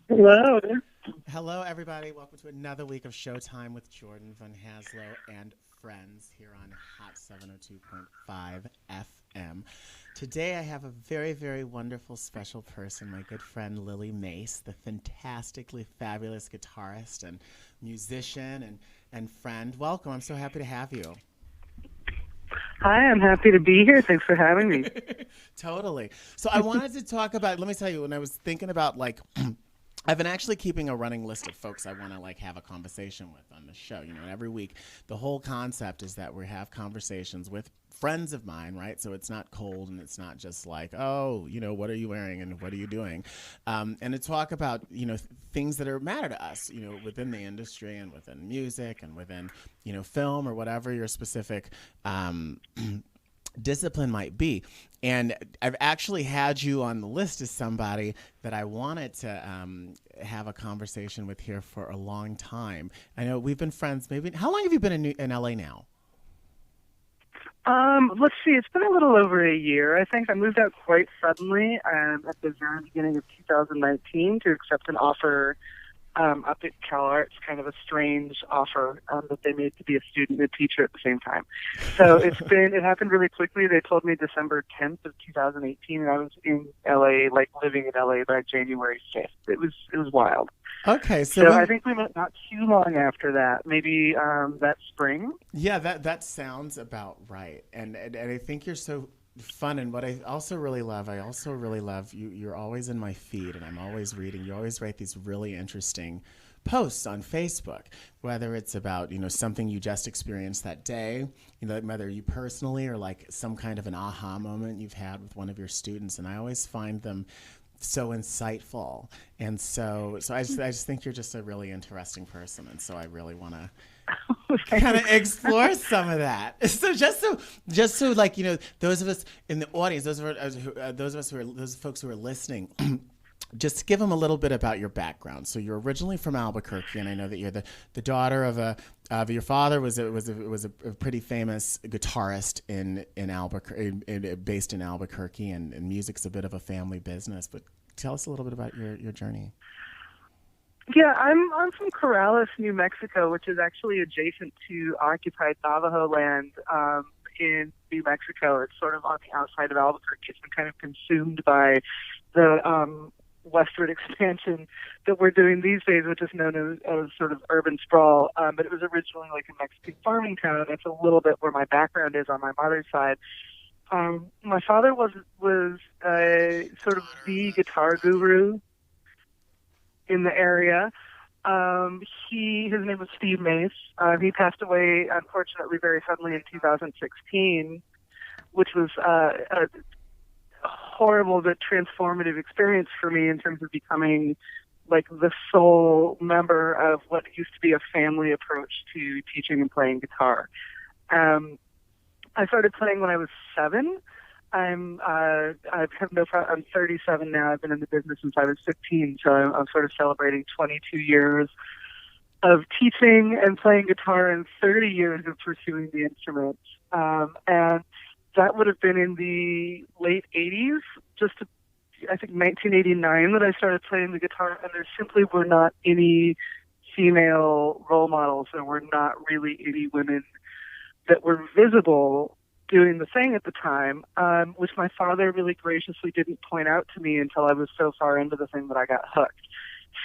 Hello. Hello, everybody. Welcome to another week of Showtime with Jordan von Haslow and friends here on Hot 702.5 FM. Today, I have a very, very wonderful, special person, my good friend Lily Maase, the fantastically fabulous guitarist and musician and friend. Welcome. I'm so happy to have you. Hi, I'm happy to be here. Thanks for having me. Totally. So I wanted to talk about, let me tell you, when I was thinking about I've been actually keeping a running list of folks I want to have a conversation with on the show. And every week the whole concept is that we have conversations with friends of mine, right? So it's not cold and it's not just like, oh, what are you wearing and what are you doing? And to talk about, things that are matter to us, within the industry and within music and within, film or whatever your specific discipline might be. And I've actually had you on the list as somebody that I wanted to have a conversation with here for a long time. I know we've been friends. Maybe how long have you been in LA now? Let's see. It's been a little over a year. I think I moved out quite suddenly at the very beginning of 2019 to accept an offer up at CalArts, kind of a strange offer that they made to be a student and a teacher at the same time. So it happened really quickly. They told me December 10th of 2018, and I was in LA, like living in LA by January 5th. It was wild. Okay, so So I think we met not too long after that, maybe that spring. yeah, that sounds about right. And I think you're so fun. And what I also really love you. You're always in my feed, and I'm always reading. You always write these really interesting posts on Facebook, whether it's about something you just experienced that day, whether you personally or like some kind of an aha moment you've had with one of your students, and I always find them so insightful. And so I just think you're just a really interesting person, and so I really want to kind of explore some of that. So just so like those of us in the audience, those folks who are listening, just give them a little bit about your background. So you're originally from Albuquerque, and I know that you're the daughter of a of your father was a pretty famous guitarist in Albuquerque, based in Albuquerque, and music's a bit of a family business. But tell us a little bit about your journey. Yeah, I'm from Corrales, New Mexico, which is actually adjacent to occupied Navajo land in New Mexico. It's sort of on the outside of Albuquerque. It's been kind of consumed by the westward expansion that we're doing these days, which is known as sort of urban sprawl. But it was originally like a Mexican farming town. That's a little bit where my background is on my mother's side. My father was sort of the guitar guru in the area. His name was Steve Mace. He passed away, unfortunately, very suddenly in 2016, which was a horrible but transformative experience for me in terms of becoming like the sole member of what used to be a family approach to teaching and playing guitar. Um, I started playing when I was 7. I have no problem. I'm 37 now. I've been in the business since I was 15, so I'm sort of celebrating 22 years of teaching and playing guitar and 30 years of pursuing the instrument. And that would have been in the late 80s, I think 1989 that I started playing the guitar, and there simply were not any female role models. There were not really any women that were visible doing the thing at the time, which my father really graciously didn't point out to me until I was so far into the thing that I got hooked.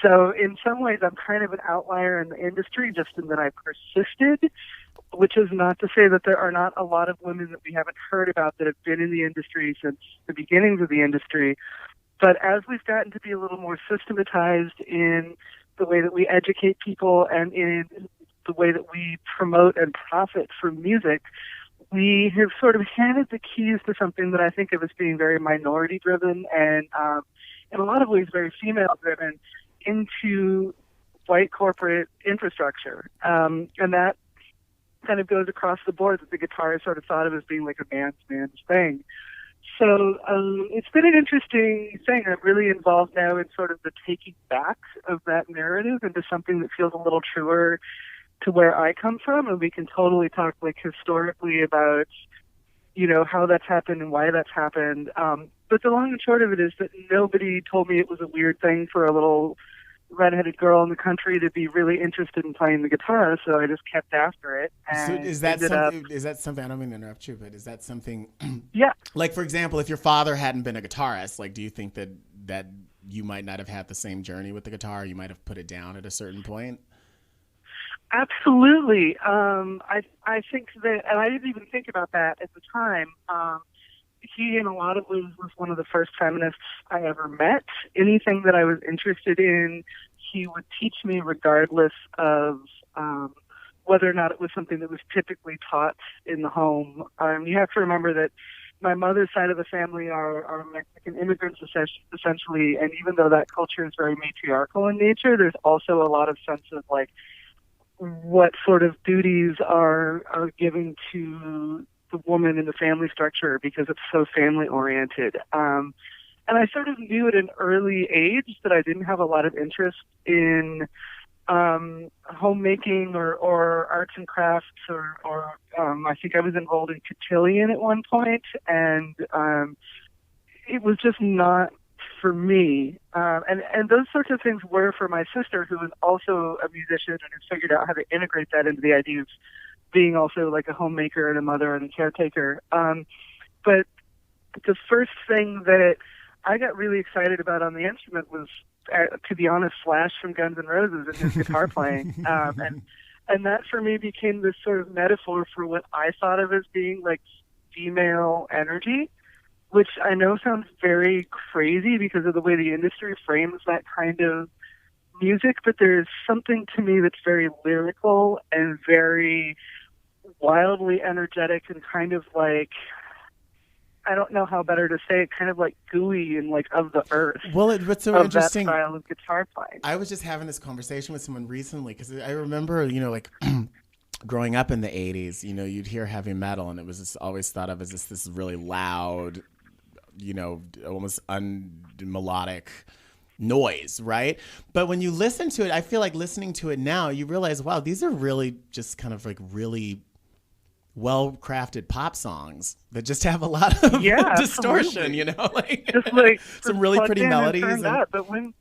So in some ways, I'm kind of an outlier in the industry, just in that I persisted, which is not to say that there are not a lot of women that we haven't heard about that have been in the industry since the beginnings of the industry. But as we've gotten to be a little more systematized in the way that we educate people and in the way that we promote and profit from music, we have sort of handed the keys to something that I think of as being very minority driven and in a lot of ways very female driven into white corporate infrastructure. And that kind of goes across the board, that the guitar is sort of thought of as being like a man's thing. So it's been an interesting thing. I'm really involved now in sort of the taking back of that narrative into something that feels a little truer to where I come from, and we can totally talk like historically about, how that's happened and why that's happened. But the long and short of it is that nobody told me it was a weird thing for a little redheaded girl in the country to be really interested in playing the guitar, so I just kept after it. And So is that something? Is that something? I don't mean to interrupt you, but is that something? Yeah. Like, for example, if your father hadn't been a guitarist, like, do you think that you might not have had the same journey with the guitar? You might have put it down at a certain point. Absolutely. I think that, and I didn't even think about that at the time. He, in a lot of ways, was one of the first feminists I ever met. Anything that I was interested in, he would teach me regardless of whether or not it was something that was typically taught in the home. You have to remember that my mother's side of the family are Mexican immigrants, essentially, and even though that culture is very matriarchal in nature, there's also a lot of sense of, like, what sort of duties are given to the woman in the family structure because it's so family oriented. And I sort of knew at an early age that I didn't have a lot of interest in homemaking or arts and crafts or I think I was enrolled in cotillion at one point, and it was just not for me. And those sorts of things were for my sister, who was also a musician and has figured out how to integrate that into the idea of being also like a homemaker and a mother and a caretaker. But the first thing that I got really excited about on the instrument was, to be honest, Slash from Guns N' Roses and his guitar playing. And that for me became this sort of metaphor for what I thought of as being like female energy, which I know sounds very crazy because of the way the industry frames that kind of music, but there's something to me that's very lyrical and very wildly energetic and kind of like, I don't know how better to say it, kind of like gooey and like of the earth. Well, what's so interesting, that style of guitar playing. I was just having this conversation with someone recently because I remember, like growing up in the 80s, you'd hear heavy metal and it was just always thought of as this really loud, almost unmelodic noise, right? But when you listen to it, I feel like listening to it now, you realize, wow, these are really just kind of like really well-crafted pop songs that just have a lot of distortion, like just like some really pretty melodies. But when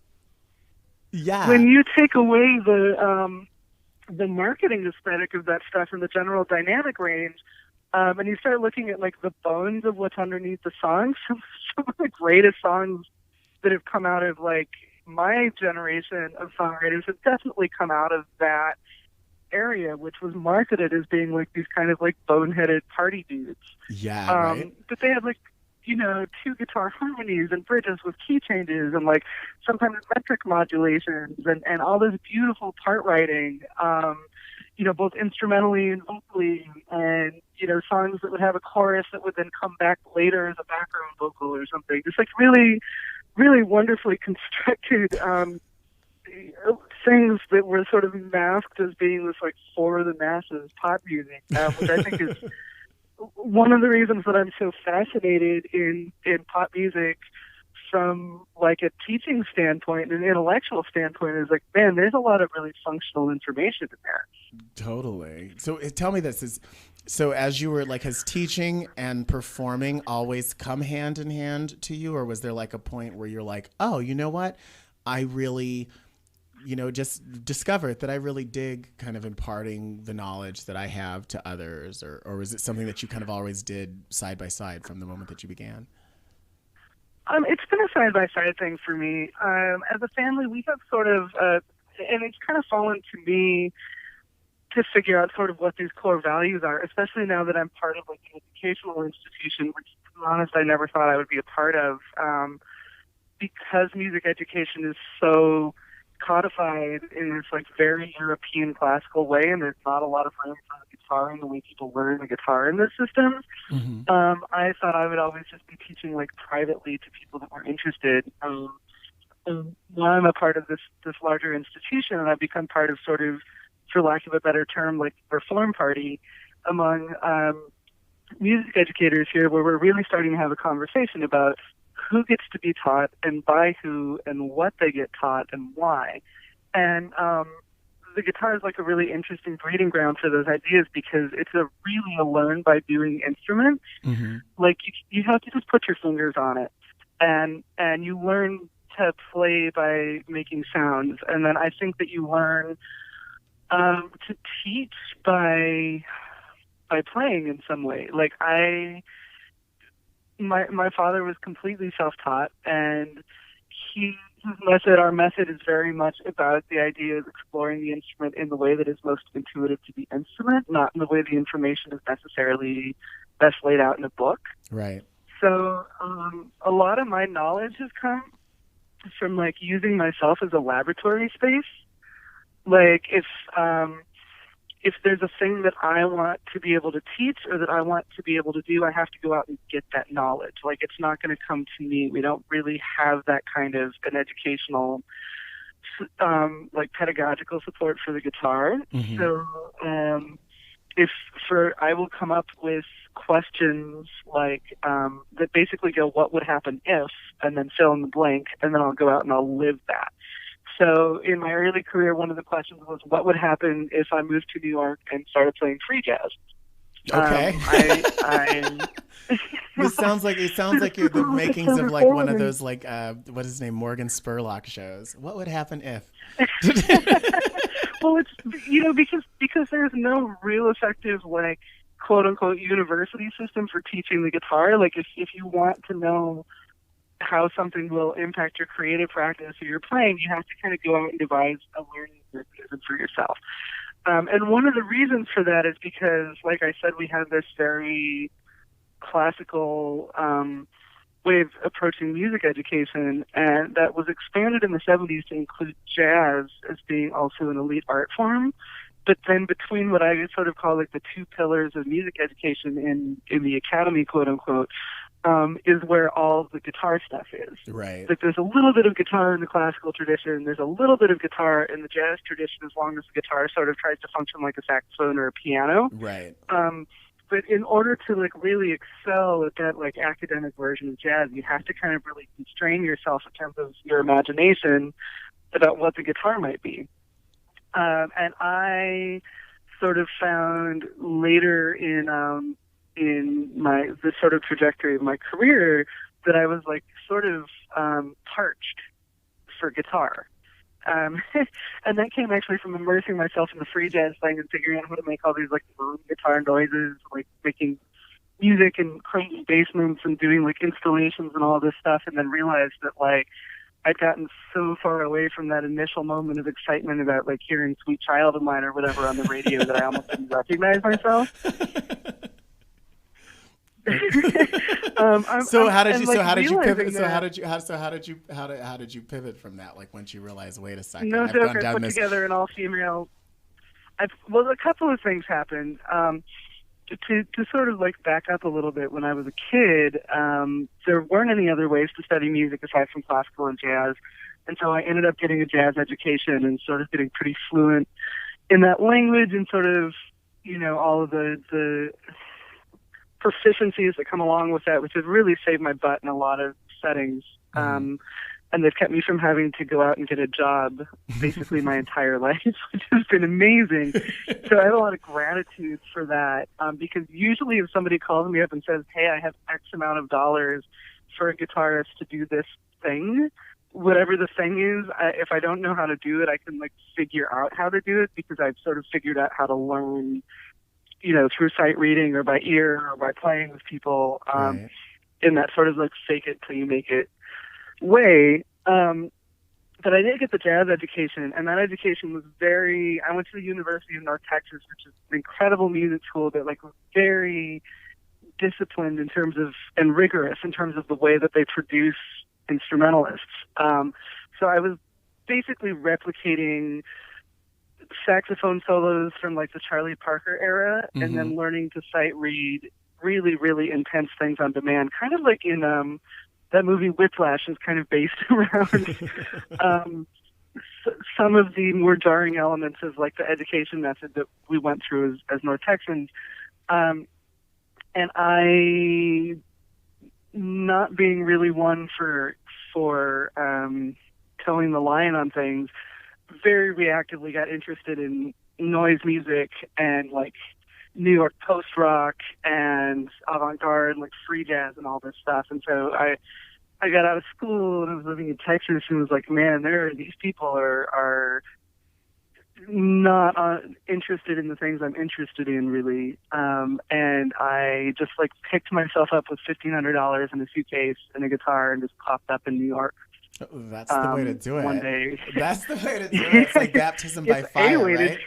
you take away the marketing aesthetic of that stuff and the general dynamic range, and you start looking at like the bones of what's underneath the songs, some of the greatest songs that have come out of like my generation of songwriters have definitely come out of that area, which was marketed as being like these kind of like boneheaded party dudes. Yeah, right. But they had like, two guitar harmonies and bridges with key changes and like sometimes metric modulations and all this beautiful part writing, both instrumentally and vocally, and, songs that would have a chorus that would then come back later as a background vocal or something. Just like really, really wonderfully constructed, things that were sort of masked as being this like for the masses pop music, which I think is one of the reasons that I'm so fascinated in pop music from like a teaching standpoint and an intellectual standpoint is like, man, there's a lot of really functional information in there. Totally. So tell me this so as you were like, has teaching and performing always come hand in hand to you, or was there like a point where you're like, oh, you know what? I really, just discovered that I really dig kind of imparting the knowledge that I have to others, or was it something that you kind of always did side by side from the moment that you began? It's been a side-by-side thing for me. As a family, we have sort of, and it's kind of fallen to me to figure out sort of what these core values are, especially now that I'm part of like an educational institution, which, to be honest, I never thought I would be a part of, because music education is so codified in this like very European classical way, and there's not a lot of room for the guitar and the way people learn the guitar in this system. Mm-hmm. I thought I would always just be teaching like privately to people that were interested. And now I'm a part of this larger institution, and I've become part of sort of, for lack of a better term, like reform party among music educators here, where we're really starting to have a conversation about who gets to be taught and by who and what they get taught and why. And the guitar is like a really interesting breeding ground for those ideas because it's really a learn by doing instrument. Mm-hmm. Like you have to just put your fingers on it and you learn to play by making sounds, and then I think that you learn to teach by playing in some way. Like my father was completely self-taught, and our method is very much about the idea of exploring the instrument in the way that is most intuitive to the instrument, not in the way the information is necessarily best laid out in a book. Right. So a lot of my knowledge has come from like using myself as a laboratory space. Like if there's a thing that I want to be able to teach or that I want to be able to do, I have to go out and get that knowledge. Like, it's not going to come to me. We don't really have that kind of an educational, like, pedagogical support for the guitar. Mm-hmm. So I will come up with questions like that basically go, what would happen if, and then fill in the blank, and then I'll go out and I'll live that. So in my early career, one of the questions was, what would happen if I moved to New York and started playing free jazz? Okay. It sounds like you're the makings of like one of those like what is his name, Morgan Spurlock shows. What would happen if? Well, it's because there's no real effective like quote unquote university system for teaching the guitar. Like if you want to know how something will impact your creative practice or your playing, you have to kind of go out and devise a learning mechanism for yourself. And one of the reasons for that is because, like I said, we have this very classical way of approaching music education, and that was expanded in the 70s to include jazz as being also an elite art form. But then between what I sort of call like the two pillars of music education in the academy, quote unquote, is where all the guitar stuff is. Right. Like there's a little bit of guitar in the classical tradition. There's a little bit of guitar in the jazz tradition, as long as the guitar sort of tries to function like a saxophone or a piano. Right. But in order to like really excel at that like academic version of jazz, you have to kind of really constrain yourself in terms of your imagination about what the guitar might be. And I sort of found later in the sort of trajectory of my career that I was like sort of parched for guitar. And that came actually from immersing myself in the free jazz thing and figuring out how to make all these like guitar noises, like making music and crazy bass moves and doing like installations and all this stuff, and then realized that like I'd gotten so far away from that initial moment of excitement about like hearing Sweet Child of Mine or whatever on the radio that I almost didn't recognize myself. So how did you pivot from that? Like once you realized, wait a second, no joke, I put together an all-female. Well, a couple of things happened. To sort of like back up a little bit, when I was a kid, there weren't any other ways to study music aside from classical and jazz, and so I ended up getting a jazz education and sort of getting pretty fluent in that language and sort of, all of the proficiencies that come along with that, which has really saved my butt in a lot of settings. And they've kept me from having to go out and get a job basically my entire life, which has been amazing. So I have a lot of gratitude for that, because usually if somebody calls me up and says, hey, I have X amount of dollars for a guitarist to do this thing, whatever the thing is, if I don't know how to do it, I can like figure out how to do it, because I've sort of figured out how to learn through sight reading or by ear or by playing with people, right, in that sort of like fake it till you make it way. But I did get the jazz education, and that education was I went to the University of North Texas, which is an incredible music school, but like very disciplined in terms of, and rigorous in terms of the way that they produce instrumentalists. So I was basically replicating saxophone solos from like the Charlie Parker era, mm-hmm, and then learning to sight read really, really intense things on demand, kind of like in that movie Whiplash is kind of based around some of the more jarring elements of like the education method that we went through as North Texans. And I, not being really one for towing the line on things, very reactively got interested in noise music and like New York post rock and avant-garde, like free jazz and all this stuff. And so I got out of school and I was living in Texas and was like, man, these people are not interested in the things I'm interested in, really. And I just like picked myself up with $1,500 in a suitcase and a guitar and just popped up in New York. That's the way to do it. One day. That's the way to do it. It's like baptism by fire, right?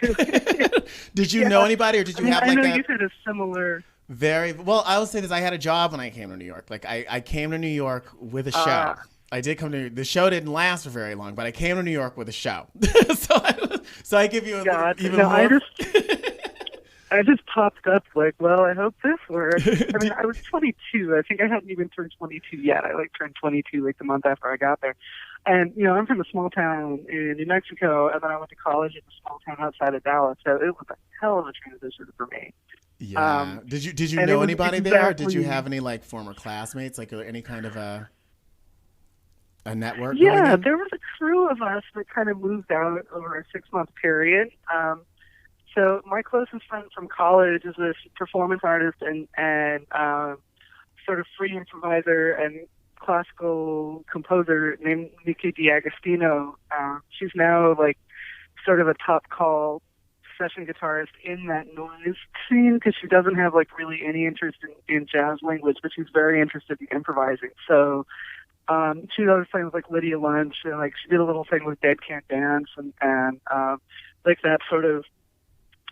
Did you know anybody, or did you have like I know you said a similar... Very well. I will say this: I had a job when I came to New York. Like I came to New York with a show. I did come to the show. Didn't last for very long, but I came to New York with a show. so I give you even more. I just popped up like, well, I hope this works. I mean, I was 22. I think I hadn't even turned 22 yet. I like turned 22 like the month after I got there. And, you know, I'm from a small town in New Mexico, and then I went to college in a small town outside of Dallas. So it was a hell of a transition for me. Yeah. Did you know anybody there? Or did you have any like former classmates, like any kind of a network? Yeah, there was a crew of us that kind of moved out over a 6-month period. So my closest friend from college is this performance artist and sort of free improviser and classical composer named Nikki D'Agostino. She's now like sort of a top call session guitarist in that noise scene because she doesn't have like really any interest in jazz language, but she's very interested in improvising. So she does things like Lydia Lunch, and like she did a little thing with Dead Can't Dance and like that sort of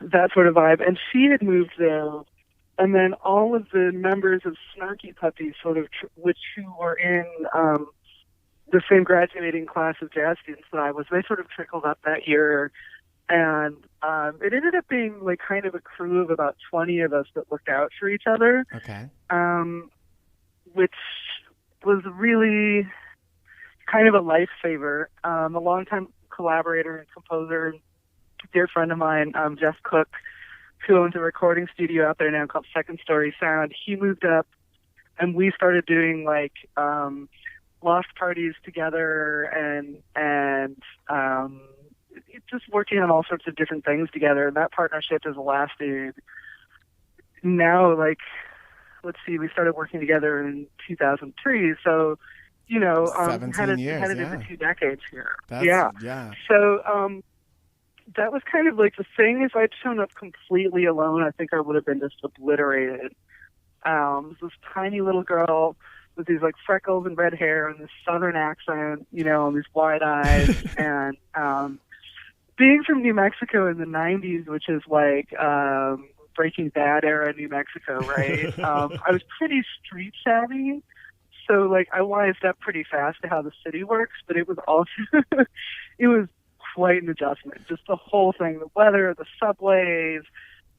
vibe. And she had moved there, and then all of the members of Snarky Puppy, sort of who were in the same graduating class of jazz students that I was, they sort of trickled up that year. And it ended up being like kind of a crew of about 20 of us that looked out for each other. Okay. Which was really kind of a lifesaver. A longtime collaborator and composer, dear friend of mine, Jeff Cook, who owns a recording studio out there now called Second Story Sound. He moved up, and we started doing like loft parties together and just working on all sorts of different things together. And that partnership has lasted now, like, let's see, we started working together in 2003. So, you know, 17 years, headed into 2 decades here. Yeah. So that was kind of like the thing. If I'd shown up completely alone, I think I would have been just obliterated. This tiny little girl with these like freckles and red hair and this southern accent, you know, and these wide eyes. And being from New Mexico in the 90s, which is like Breaking Bad era New Mexico, right? I was pretty street savvy. So like I wised up pretty fast to how the city works, but it was also, it was quite an adjustment. Just the whole thing, the weather, the subways.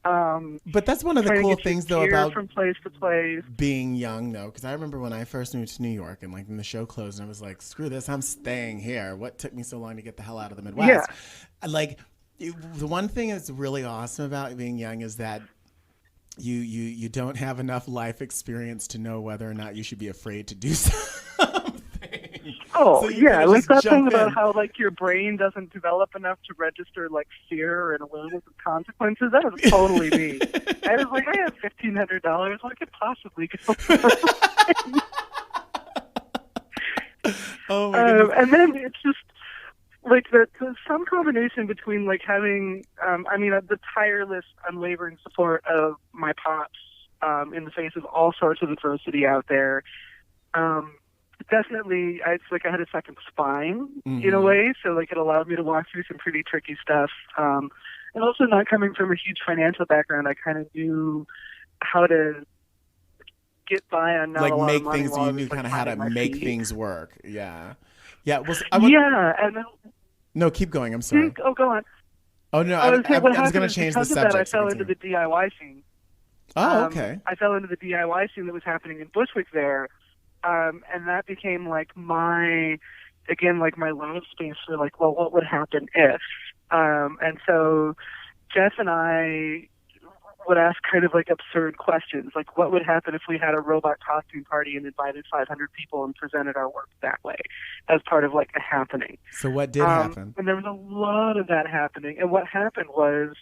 But that's one of the cool things, though, about from place to place. Being young, though, because I remember when I first moved to New York and like when the show closed, and I was like, "Screw this, I'm staying here." What took me so long to get the hell out of the Midwest? Yeah. Like the one thing that's really awesome about being young is that you don't have enough life experience to know whether or not you should be afraid to do something. Oh, so yeah, like that thing about how like your brain doesn't develop enough to register like fear and awareness of consequences. That was totally me. I was like, I have $1,500. What could possibly go wrong? Oh my goodness. And then it's just like some combination between like having, the tireless, unwavering support of my pops in the face of all sorts of adversity out there. Definitely, it's like I had a second spine in a way, so like it allowed me to walk through some pretty tricky stuff. And also, not coming from a huge financial background, I kind of knew how to get by on not like a lot make of money. Things while you knew kind of how to make things work. Yeah. Well, and then, no, keep going. I'm sorry. Go on. Oh no, I was going to change the subject. That, I fell into the DIY scene. Oh, okay. I fell into the DIY scene that was happening in Bushwick there. And that became like my love space for like, well, what would happen if? And so Jeff and I would ask kind of like absurd questions, like what would happen if we had a robot costume party and invited 500 people and presented our work that way as part of like a happening. So what did happen? And there was a lot of that happening. And what happened was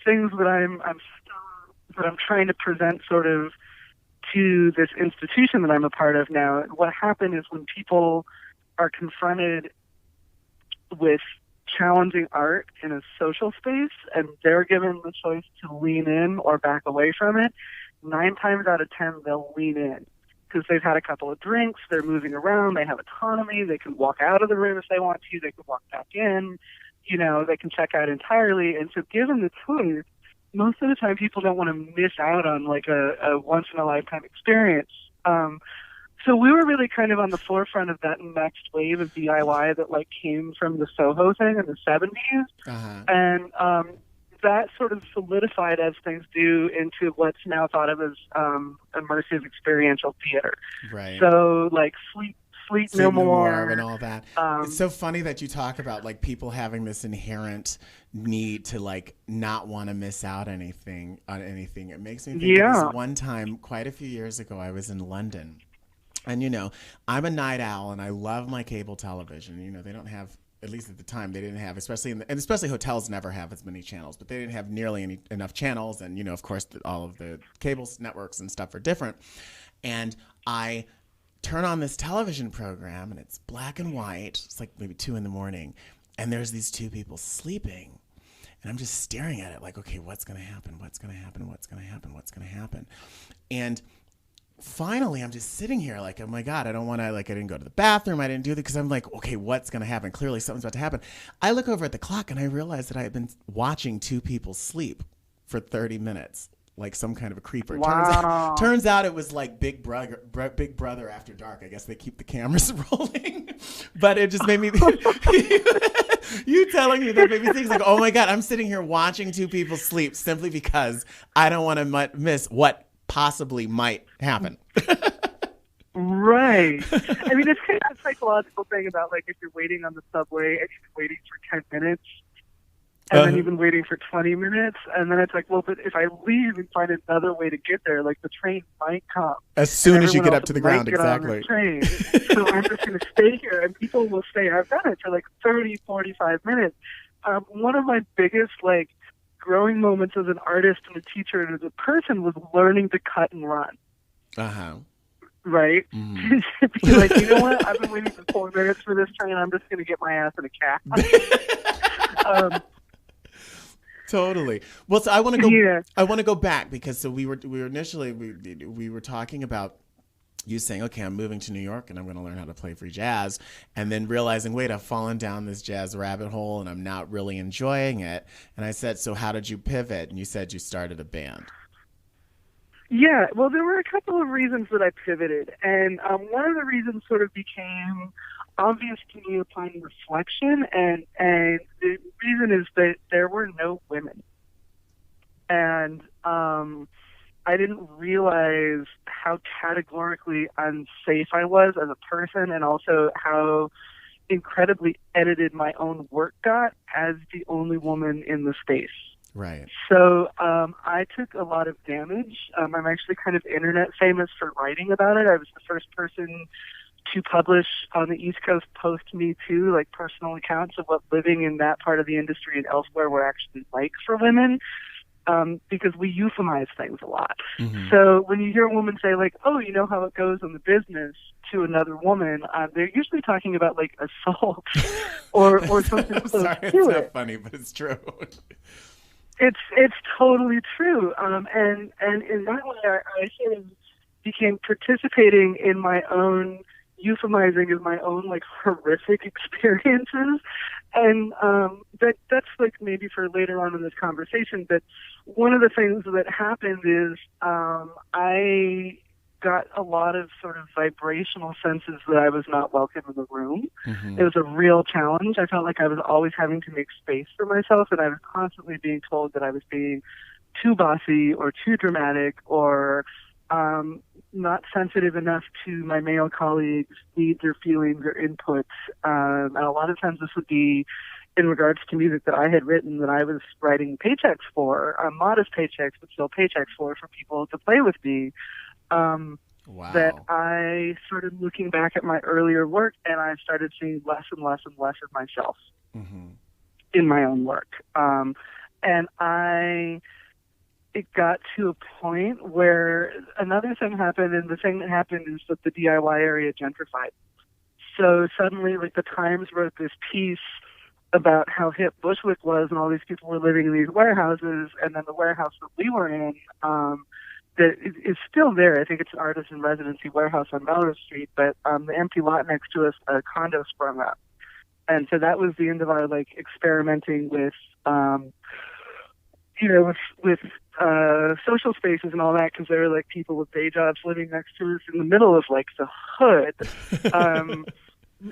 things that I'm trying to present sort of to this institution that I'm a part of now. What happened is when people are confronted with challenging art in a social space and they're given the choice to lean in or back away from it, 9 times out of 10 they'll lean in because they've had a couple of drinks, they're moving around, they have autonomy, they can walk out of the room if they want to, they can walk back in, you know, they can check out entirely. And so given the choice, most of the time people don't want to miss out on like a once in a lifetime experience. So we were really kind of on the forefront of that next wave of DIY that like came from the Soho thing in the 70s. And that sort of solidified, as things do, into what's now thought of as immersive experiential theater. Right. So like Sleep No More and all that. It's so funny that you talk about like people having this inherent need to like not want to miss out on anything. It makes me think of this one time quite a few years ago. I was in London. And, you know, I'm a night owl and I love my cable television. You know, they don't have, at least at the time, they didn't have, especially hotels never have as many channels, but they didn't have nearly enough channels. And, you know, of course, all of the cable networks and stuff are different. And I turn on this television program and it's black and white. It's like maybe 2 a.m. And there's these 2 people sleeping. And I'm just staring at it like, okay, what's going to happen? What's going to happen? What's going to happen? What's going to happen? And finally, I'm just sitting here like, oh my God, I don't want to, like, I didn't go to the bathroom. I didn't do that because I'm like, okay, what's going to happen? Clearly something's about to happen. I look over at the clock and I realize that I had been watching 2 people sleep for 30 minutes, like some kind of a creeper. Wow. Turns out it was like Big Brother After Dark. I guess they keep the cameras rolling, but it just made me, you telling me that made me think like, oh my God, I'm sitting here watching 2 people sleep simply because I don't want to miss what possibly might happen. Right. I mean, it's kind of a psychological thing about like if you're waiting on the subway and you've been waiting for 10 minutes and then you've been waiting for 20 minutes and then it's like, well, but if I leave and find another way to get there, like the train might come. As soon as you get up to the ground, exactly. Train. So I'm just going to stay here and people will stay. I've done it for like 30, 45 minutes. One of my biggest like growing moments as an artist and a teacher and as a person was learning to cut and run. Right? Mm-hmm. Be like, you know what? I've been waiting for 4 minutes for this train. I'm just going to get my ass in a cab. Totally. Well, so I want to go. Yeah. I want to go back because so we were initially we were talking about you saying, okay, I'm moving to New York and I'm going to learn how to play free jazz, and then realizing, wait, I've fallen down this jazz rabbit hole and I'm not really enjoying it. And I said, so how did you pivot? And you said you started a band. Yeah, well, there were a couple of reasons that I pivoted. And one of the reasons sort of became obvious to me upon reflection. And the reason is that there were no women. And I didn't realize how categorically unsafe I was as a person and also how incredibly edited my own work got as the only woman in the space. Right. So I took a lot of damage. I'm actually kind of internet famous for writing about it. I was the first person to publish on the East Coast post Me Too, like personal accounts of what living in that part of the industry and elsewhere were actually like for women. Because we euphemize things a lot. Mm-hmm. So when you hear a woman say like, oh, you know how it goes in the business to another woman, they're usually talking about like assault or something close sorry, to it's it. It's not funny, but it's true. It's totally true. And in that way, I sort of became participating in my own euphemizing of my own like horrific experiences. And that's like maybe for later on in this conversation. But one of the things that happened is I got a lot of sort of vibrational senses that I was not welcome in the room. Mm-hmm. It was a real challenge. I felt like I was always having to make space for myself, and I was constantly being told that I was being too bossy or too dramatic or not sensitive enough to my male colleagues' needs or feelings or inputs. And a lot of times this would be in regards to music that I had written that I was writing paychecks for, modest paychecks, but still paychecks for people to play with me. Wow. That I started looking back at my earlier work and I started seeing less and less and less of myself in my own work. And I it got to a point where another thing happened, and the thing that happened is that the DIY area gentrified. So suddenly, like, the Times wrote this piece about how hip Bushwick was, and all these people were living in these warehouses, and then the warehouse that we were in, that is still there. I think it's an artisan residency warehouse on Melrose Street, but the empty lot next to us, a condo sprung up. And so that was the end of our, like, experimenting with, with social spaces and all that, because there were, like, people with day jobs living next to us in the middle of, like, the hood.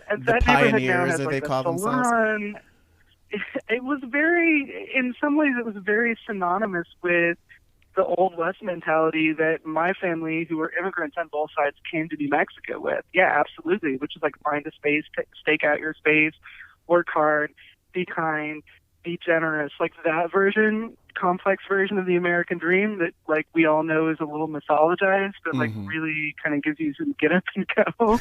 And The that neighborhood now pioneers, has, as like, they a call themselves. salon. It was very, in some ways, it was very synonymous with the Old West mentality that my family, who were immigrants on both sides, came to New Mexico with. Yeah, absolutely. Which is like, find a space, stake out your space, work hard, be kind, be generous. Like, that version, complex version of the American dream that, like, we all know is a little mythologized, but like really kind of gives you some get up and go.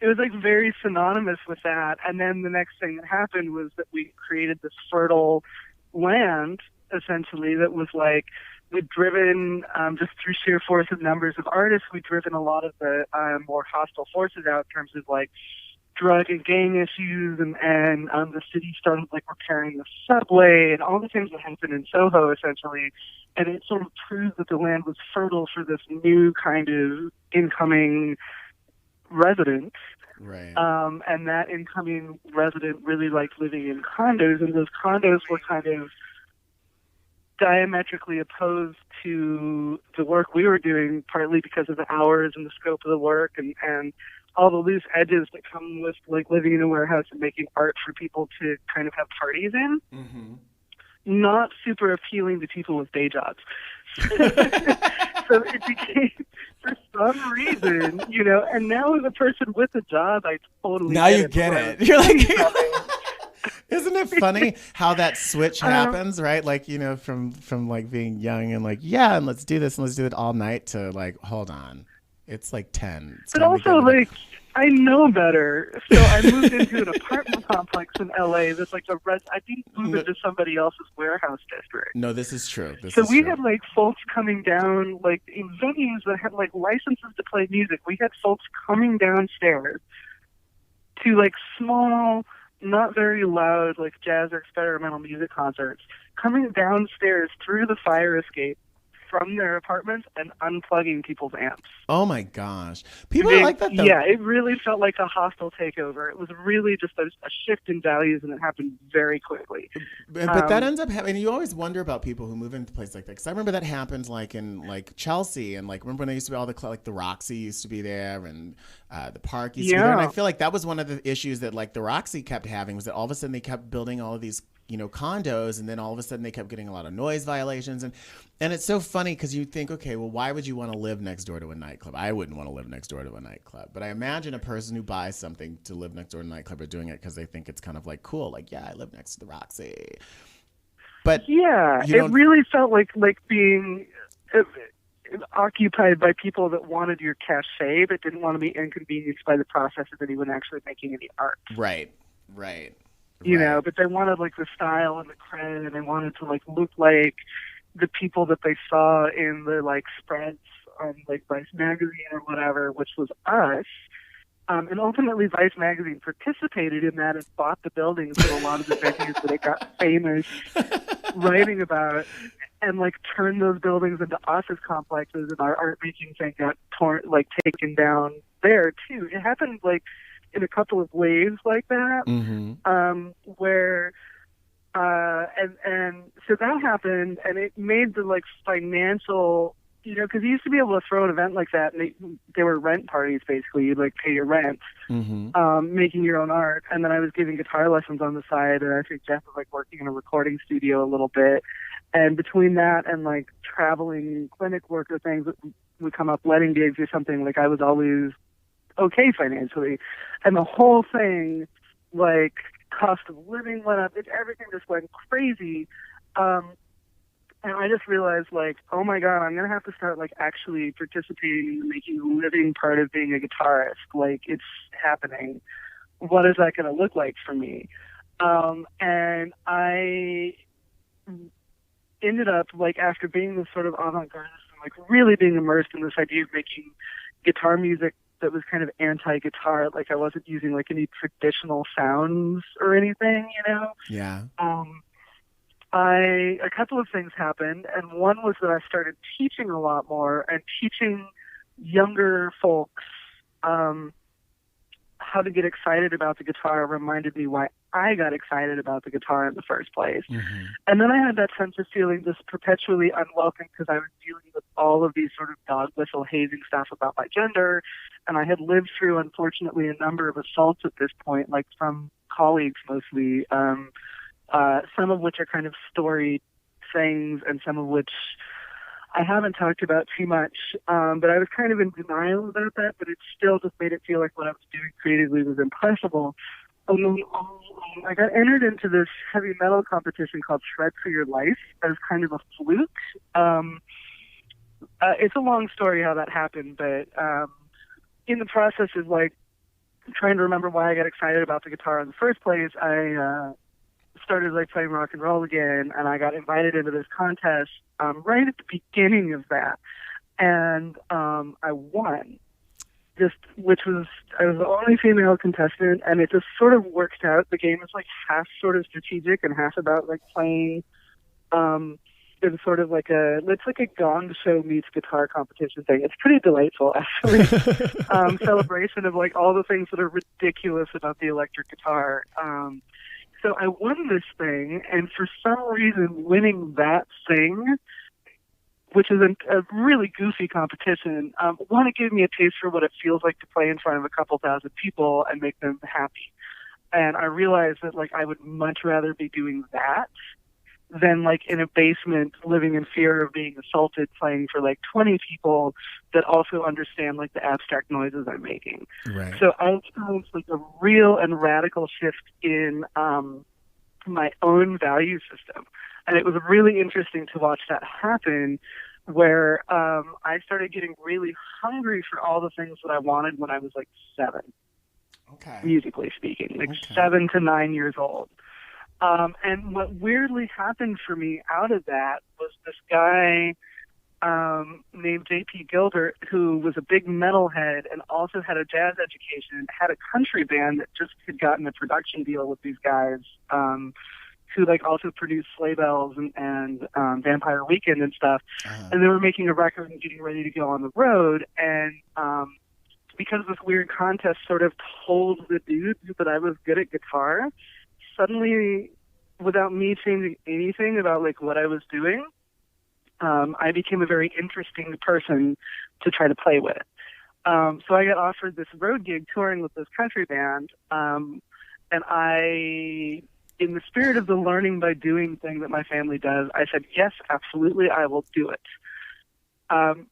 It was, like, very synonymous with that. And then the next thing that happened was that we created this fertile land, essentially, that was like, we'd driven, just through sheer force of numbers of artists, we'd driven a lot of the more hostile forces out in terms of, like, drug and gang issues, and the city started, like, repairing the subway and all the things that happened in Soho, essentially. And it sort of proved that the land was fertile for this new kind of incoming resident. Right. And that incoming resident really liked living in condos, and those condos were kind of diametrically opposed to the work we were doing, partly because of the hours and the scope of the work, and all the loose edges that come with, like, living in a warehouse and making art for people to kind of have parties in. Not super appealing to people with day jobs. So it became, for some reason, and now as a person with a job, I totally now get you it. get it. You're like, isn't it funny how that switch happens, right? Like, from like being young and like, yeah, and let's do this and let's do it all night, to like, hold on, it's like 10. It's but also, like, I know better. So I moved into an apartment complex in LA that's like I didn't move into somebody else's warehouse district. No, this is true. So we had, like, folks coming down, like, in venues that had, like, licenses to play music. We had folks coming downstairs to, like, small, not very loud, like, jazz or experimental music concerts, coming downstairs through the fire escape from their apartments and unplugging people's amps. Oh my gosh. People are like that, though. Yeah, it really felt like a hostile takeover. It was really just a shift in values, and it happened very quickly. But that ends up happening. You always wonder about people who move into places like that. Because I remember that happened, like, in, like, Chelsea, and, like, remember when there used to be all the Roxy used to be there, and the Park used to be there. And I feel like that was one of the issues that, like, the Roxy kept having, was that all of a sudden they kept building all of these, condos, and then all of a sudden they kept getting a lot of noise violations. And it's so funny, because you think, okay, well, why would you want to live next door to a nightclub? I wouldn't want to live next door to a nightclub. But I imagine a person who buys something to live next door to a nightclub are doing it because they think it's kind of, like, cool. Like, yeah, I live next to the Roxy. But yeah, it really felt like being occupied by people that wanted your cachet, but didn't want to be inconvenienced by the process of anyone actually making any art. Right. But they wanted, like, the style and the cred, and they wanted to, like, look like the people that they saw in the, like, spreads on, like, Vice magazine or whatever, which was us. And ultimately, Vice magazine participated in that and bought the buildings for a lot of the venues that it got famous writing about, and, like, turned those buildings into office complexes, and our art making thing got taken down there too. It happened, like, in a couple of ways like that, where and so that happened, and it made the, like, financial, because you used to be able to throw an event like that, and they were rent parties, basically. You'd, like, pay your rent, making your own art, and then I was giving guitar lessons on the side, and I think Jeff was, like, working in a recording studio a little bit, and between that and, like, traveling clinic work or things that would come up, wedding gigs or something, like, I was always okay financially, and the whole thing, like, cost of living went up, everything just went crazy, and I just realized, like, oh my god, I'm gonna have to start, like, actually participating in making a living part of being a guitarist. Like, it's happening. What is that gonna look like for me? And I ended up, like, after being this sort of avant-gardist and, like, really being immersed in this idea of making guitar music that was kind of anti-guitar, like I wasn't using, like, any traditional sounds or anything, you know? Yeah. A couple of things happened, and one was that I started teaching a lot more and teaching younger folks how to get excited about the guitar reminded me why I got excited about the guitar in the first place. Mm-hmm. And then I had that sense of feeling just perpetually unwelcome because I was dealing with all of these sort of dog whistle hazing stuff about my gender. And I had lived through, unfortunately, a number of assaults at this point, like from colleagues mostly, some of which are kind of storied things and some of which I haven't talked about too much, but I was kind of in denial about that, but it still just made it feel like what I was doing creatively was impossible. And then I got entered into this heavy metal competition called Shred for Your Life as kind of a fluke. It's a long story how that happened, but in the process of like trying to remember why I got excited about the guitar in the first place, I started like playing rock and roll again, and I got invited into this contest right at the beginning of that, and I won. I was the only female contestant, and it just sort of worked out. The game is like half sort of strategic and half about like playing. It's sort of like it's like a gong show meets guitar competition thing. It's pretty delightful, actually. Celebration of like all the things that are ridiculous about the electric guitar. So I won this thing, and for some reason, winning that thing, which is a really goofy competition, one, it gave me a taste for what it feels like to play in front of a couple thousand people and make them happy. And I realized that, like, I would much rather be doing that than, like, in a basement living in fear of being assaulted playing for, like, 20 people that also understand, like, the abstract noises I'm making. Right. So I experienced, like, a real and radical shift in my own value system. And it was really interesting to watch that happen, where I started getting really hungry for all the things that I wanted when I was, like, 7. Okay. Musically speaking, like okay. 7 to 9 years old. And what weirdly happened for me out of that was this guy named J.P. Gilbert, who was a big metalhead and also had a jazz education, had a country band that just had gotten a production deal with these guys, who like also produced Sleigh Bells and Vampire Weekend and stuff. And they were making a record and getting ready to go on the road. And because this weird contest sort of told the dudes that I was good at guitar, suddenly, without me changing anything about like what I was doing, I became a very interesting person to try to play with. So I got offered this road gig touring with this country band, and I, in the spirit of the learning by doing thing that my family does, I said, yes, absolutely, I will do it.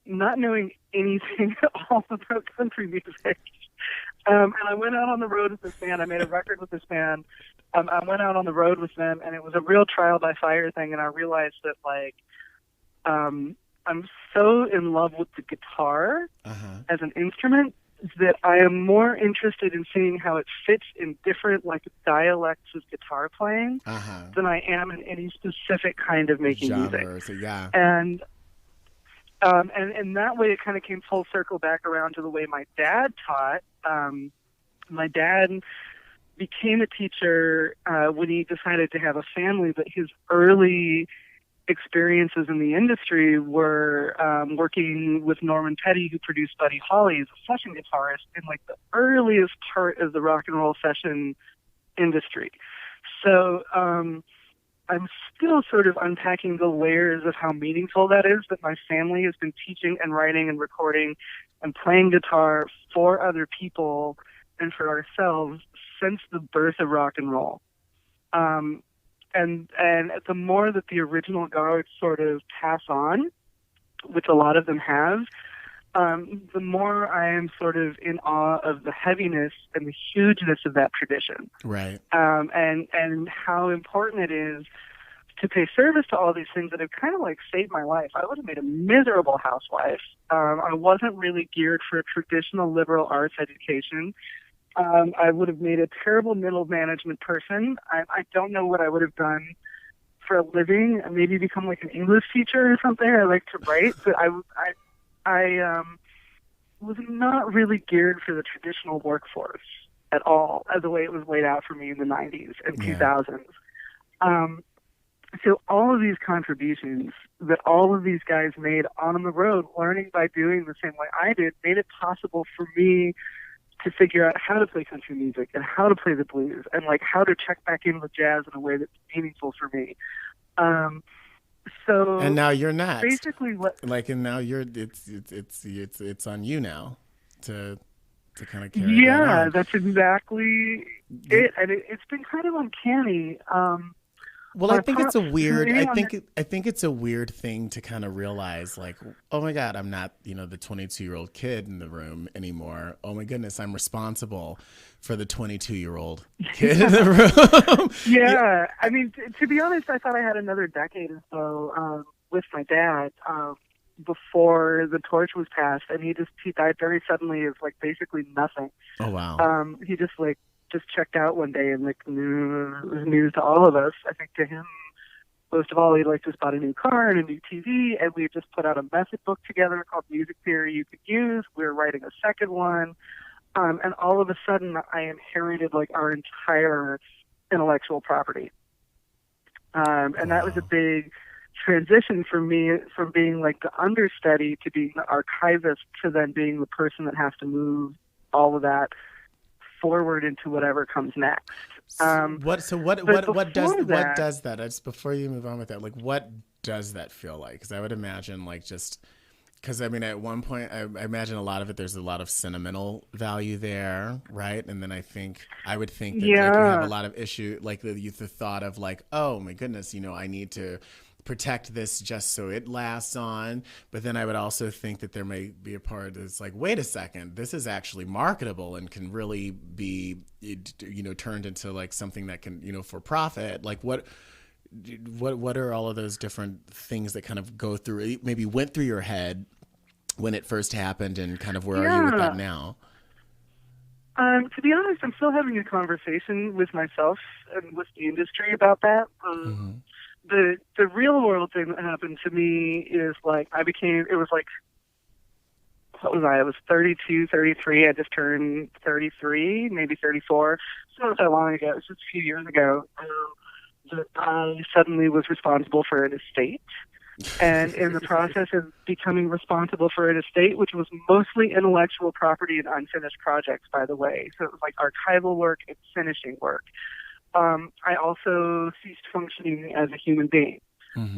Not knowing anything at all about country music. And I went out on the road with this band. I made a record with this band. I went out on the road with them, and it was a real trial by fire thing. And I realized that, like, I'm so in love with the guitar as an instrument that I am more interested in seeing how it fits in different, like, dialects of guitar playing than I am in any specific kind of making music. So, yeah. And that way it kind of came full circle back around to the way my dad taught. My dad became a teacher when he decided to have a family, but his early experiences in the industry were working with Norman Petty, who produced Buddy Holly as a session guitarist in like the earliest part of the rock and roll session industry. So I'm still sort of unpacking the layers of how meaningful that is, that my family has been teaching and writing and recording and playing guitar for other people and for ourselves since the birth of rock and roll. And the more that the original guard sort of pass on, which a lot of them have, the more I am sort of in awe of the heaviness and the hugeness of that tradition. Right. And how important it is to pay service to all these things that have kind of like saved my life. I would have made a miserable housewife. I wasn't really geared for a traditional liberal arts education. I would have made a terrible middle management person. I don't know what I would have done for a living and maybe become like an English teacher or something. I like to write, but I was not really geared for the traditional workforce at all, as the way it was laid out for me in the 90s and 2000s. So all of these contributions that all of these guys made on the road, learning by doing the same way I did, made it possible for me to figure out how to play country music and how to play the blues and like how to check back in with jazz in a way that's meaningful for me. So and now you're next. Basically, and now you're it's on you now to kind of carry that on. That's exactly it, and it's been kind of uncanny. Well, I think it's a weird. I think it's a weird thing to kind of realize, like, oh my God, I'm not, the 22-year-old kid in the room anymore. Oh my goodness, I'm responsible for the 22-year-old kid in the room. Yeah, I mean, to be honest, I thought I had another decade or so with my dad before the torch was passed, and he died very suddenly of like basically nothing. Oh wow. He just checked out one day and like it was news to all of us. I think to him, most of all, he like just bought a new car and a new TV, and we just put out a method book together called Music Theory You Could Use. We were writing a second one, and all of a sudden I inherited like our entire intellectual property, and that was a big transition for me from being like the understudy to being the archivist to then being the person that has to move all of that forward into whatever comes next. What does that? Just before you move on with that, like what does that feel like? Because I would imagine because I mean at one point I imagine a lot of it, there's a lot of sentimental value there, right? And then I would think that like, you have a lot of issue, like the thought of like, oh my goodness, I need to protect this just so it lasts on. But then I would also think that there may be a part that's like, wait a second, this is actually marketable and can really be, turned into like something that can, for profit. Like what are all of those different things that kind of maybe went through your head when it first happened, and kind of where are you with that now? To be honest, I'm still having a conversation with myself and with the industry about that. The real world thing that happened to me is like what was I? I was 32, 33. I just turned 33, maybe 34. So not that long ago. It was just a few years ago. That I suddenly was responsible for an estate. And in the process of becoming responsible for an estate, which was mostly intellectual property and unfinished projects, by the way. So it was like archival work and finishing work. I also ceased functioning as a human being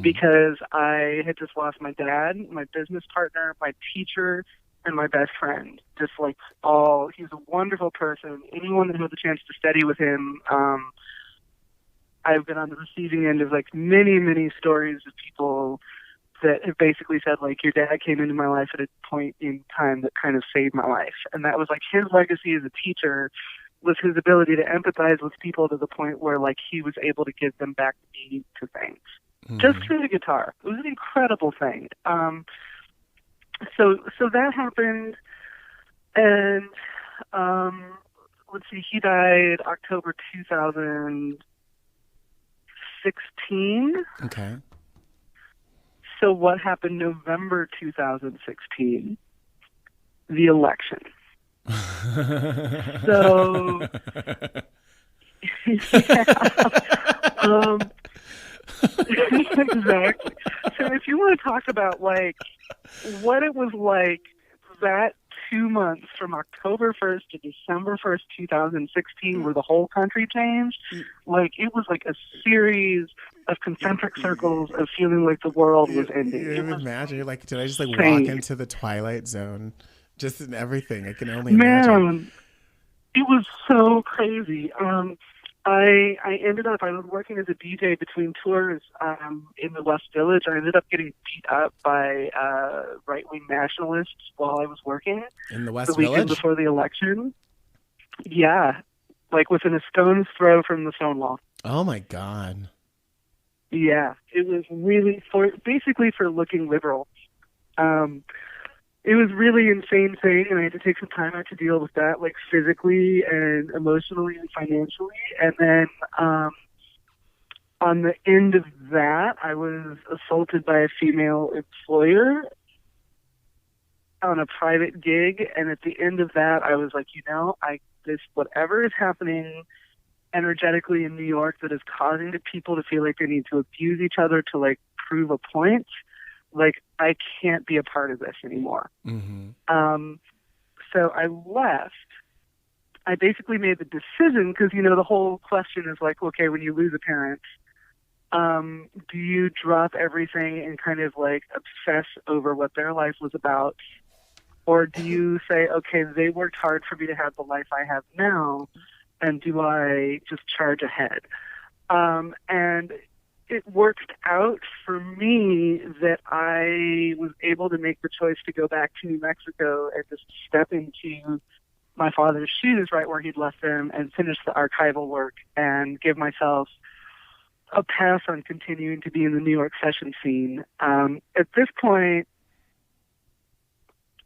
because I had just lost my dad, my business partner, my teacher, and my best friend. Just like he was a wonderful person. Anyone that had the chance to study with him, I've been on the receiving end of like many, many stories of people that have basically said like, your dad came into my life at a point in time that kind of saved my life. And that was like his legacy as a teacher, was his ability to empathize with people to the point where like he was able to give them back meaning to things just through the guitar. It was an incredible thing. So that happened, and let's see, he died October 2016. Okay. So what happened November 2016? The election. So, exactly. So if you want to talk about like what it was like that 2 months from October 1st to December 1st, 2016, where the whole country changed, like it was like a series of concentric circles of feeling like the world was ending. You imagine, like, did I just like walk into the Twilight Zone? Just in everything, I can only imagine. Man, it was so crazy. I ended up, I was working as a DJ between tours in the West Village. I ended up getting beat up by right-wing nationalists while I was working. In the West Village? The weekend before the election. Yeah, like within a stone's throw from the Stonewall. Oh my God. Yeah, it was really, basically for looking liberal. It was really insane thing, and I had to take some time out to deal with that, like physically and emotionally and financially. And then on the end of that, I was assaulted by a female employer on a private gig. And at the end of that, I was like, this, whatever is happening energetically in New York that is causing the people to feel like they need to abuse each other to like prove a point, like I can't be a part of this anymore. Mm-hmm. So I left. I basically made the decision because, the whole question is like, okay, when you lose a parent, do you drop everything and kind of like obsess over what their life was about? Or do you say, okay, they worked hard for me to have the life I have now, and do I just charge ahead? And it worked out for me that I was able to make the choice to go back to New Mexico and just step into my father's shoes right where he'd left them and finish the archival work and give myself a pass on continuing to be in the New York session scene. At this point,